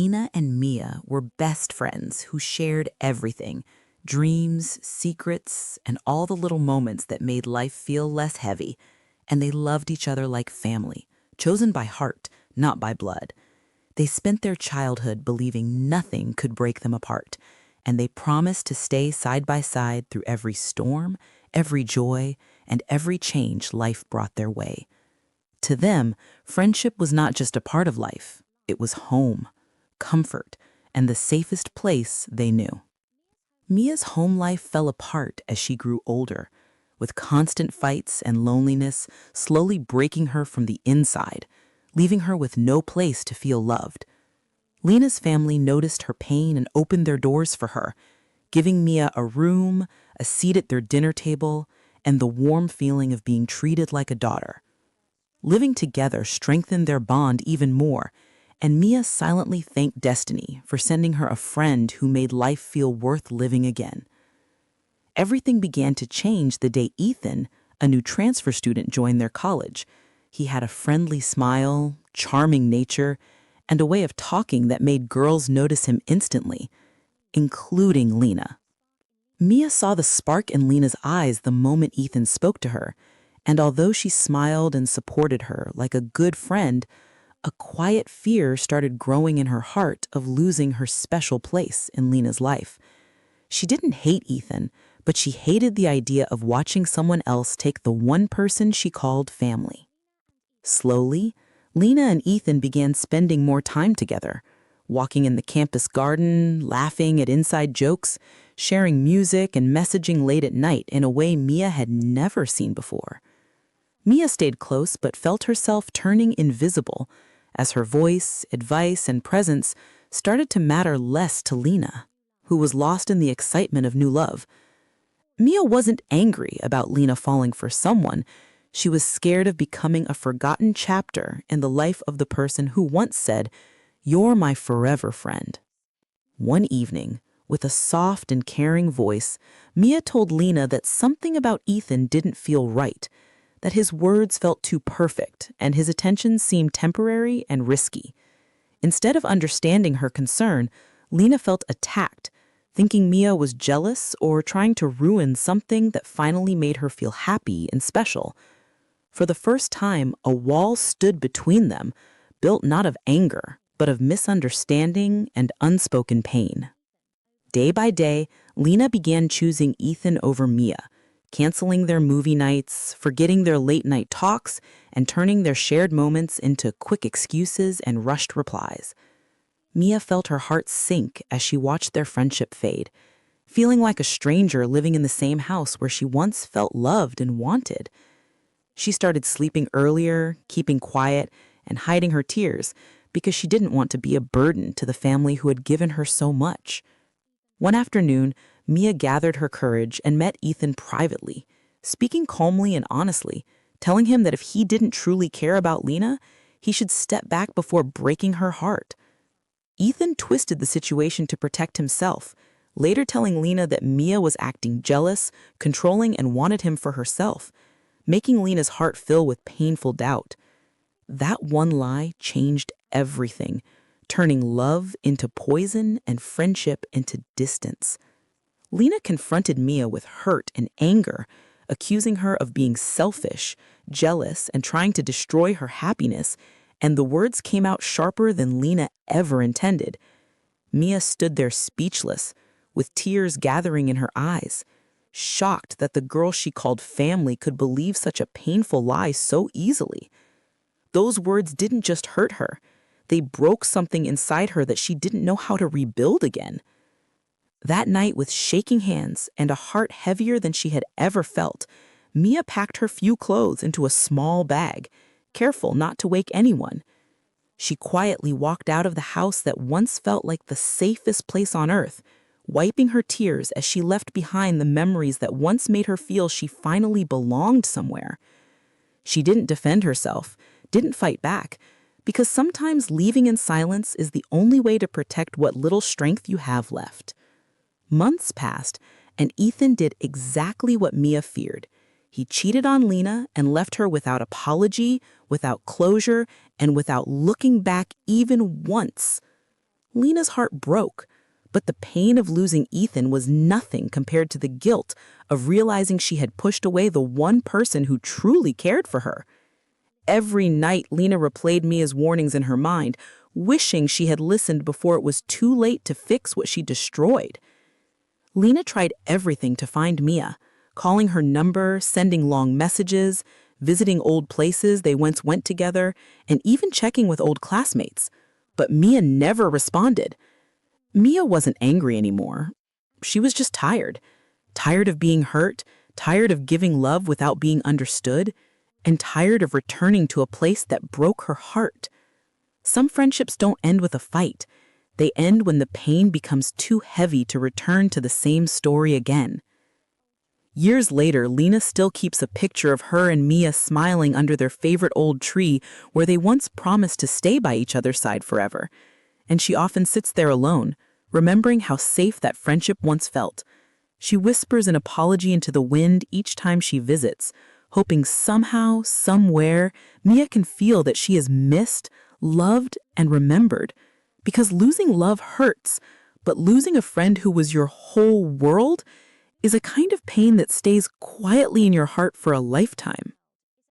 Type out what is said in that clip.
Lena and Mia were best friends who shared everything, dreams, secrets, and all the little moments that made life feel less heavy. And they loved each other like family, chosen by heart, not by blood. They spent their childhood believing nothing could break them apart, and they promised to stay side by side through every storm, every joy, and every change life brought their way. To them, friendship was not just a part of life, it was home, comfort, and the safest place they knew. Mia's home life fell apart as she grew older, with constant fights and loneliness slowly breaking her from the inside, leaving her with no place to feel loved. Lena's family noticed her pain and opened their doors for her, giving Mia a room, a seat at their dinner table, and the warm feeling of being treated like a daughter. Living together strengthened their bond even more, and Mia silently thanked destiny for sending her a friend who made life feel worth living again. Everything began to change the day Ethan, a new transfer student, joined their college. He had a friendly smile, charming nature, and a way of talking that made girls notice him instantly, including Lena. Mia saw the spark in Lena's eyes the moment Ethan spoke to her, and although she smiled and supported her like a good friend, a quiet fear started growing in her heart of losing her special place in Lena's life. She didn't hate Ethan, but she hated the idea of watching someone else take the one person she called family. Slowly, Lena and Ethan began spending more time together, walking in the campus garden, laughing at inside jokes, sharing music and messaging late at night in a way Mia had never seen before. Mia stayed close but felt herself turning invisible as her voice, advice, and presence started to matter less to Lena, who was lost in the excitement of new love. Mia wasn't angry about Lena falling for someone. She was scared of becoming a forgotten chapter in the life of the person who once said, "You're my forever friend." One evening, with a soft and caring voice, Mia told Lena that something about Ethan didn't feel right, that his words felt too perfect and his attention seemed temporary and risky. Instead of understanding her concern, Lena felt attacked, thinking Mia was jealous or trying to ruin something that finally made her feel happy and special. For the first time, a wall stood between them, built not of anger, but of misunderstanding and unspoken pain. Day by day, Lena began choosing Ethan over Mia, canceling their movie nights, forgetting their late-night talks, and turning their shared moments into quick excuses and rushed replies. Mia felt her heart sink as she watched their friendship fade, feeling like a stranger living in the same house where she once felt loved and wanted. She started sleeping earlier, keeping quiet, and hiding her tears because she didn't want to be a burden to the family who had given her so much. One afternoon, Mia gathered her courage and met Ethan privately, speaking calmly and honestly, telling him that if he didn't truly care about Lena, he should step back before breaking her heart. Ethan twisted the situation to protect himself, later telling Lena that Mia was acting jealous, controlling, and wanted him for herself, making Lena's heart fill with painful doubt. That one lie changed everything, turning love into poison and friendship into distance. Lena confronted Mia with hurt and anger, accusing her of being selfish, jealous, and trying to destroy her happiness, and the words came out sharper than Lena ever intended. Mia stood there speechless, with tears gathering in her eyes, shocked that the girl she called family could believe such a painful lie so easily. Those words didn't just hurt her. They broke something inside her that she didn't know how to rebuild again. That night, with shaking hands and a heart heavier than she had ever felt, Mia packed her few clothes into a small bag, careful not to wake anyone. She quietly walked out of the house that once felt like the safest place on earth, wiping her tears as she left behind the memories that once made her feel she finally belonged somewhere. She didn't defend herself, didn't fight back, because sometimes leaving in silence is the only way to protect what little strength you have left. Months passed, and Ethan did exactly what Mia feared. He cheated on Lena and left her without apology, without closure, and without looking back even once. Lena's heart broke, but the pain of losing Ethan was nothing compared to the guilt of realizing she had pushed away the one person who truly cared for her. Every night, Lena replayed Mia's warnings in her mind, wishing she had listened before it was too late to fix what she destroyed. Lena tried everything to find Mia, calling her number, sending long messages, visiting old places they once went together, and even checking with old classmates. But Mia never responded. Mia wasn't angry anymore. She was just tired. Tired of being hurt, tired of giving love without being understood, and tired of returning to a place that broke her heart. Some friendships don't end with a fight. They end when the pain becomes too heavy to return to the same story again. Years later, Lena still keeps a picture of her and Mia smiling under their favorite old tree where they once promised to stay by each other's side forever. And she often sits there alone, remembering how safe that friendship once felt. She whispers an apology into the wind each time she visits, hoping somehow, somewhere, Mia can feel that she is missed, loved, and remembered. Because losing love hurts, but losing a friend who was your whole world is a kind of pain that stays quietly in your heart for a lifetime.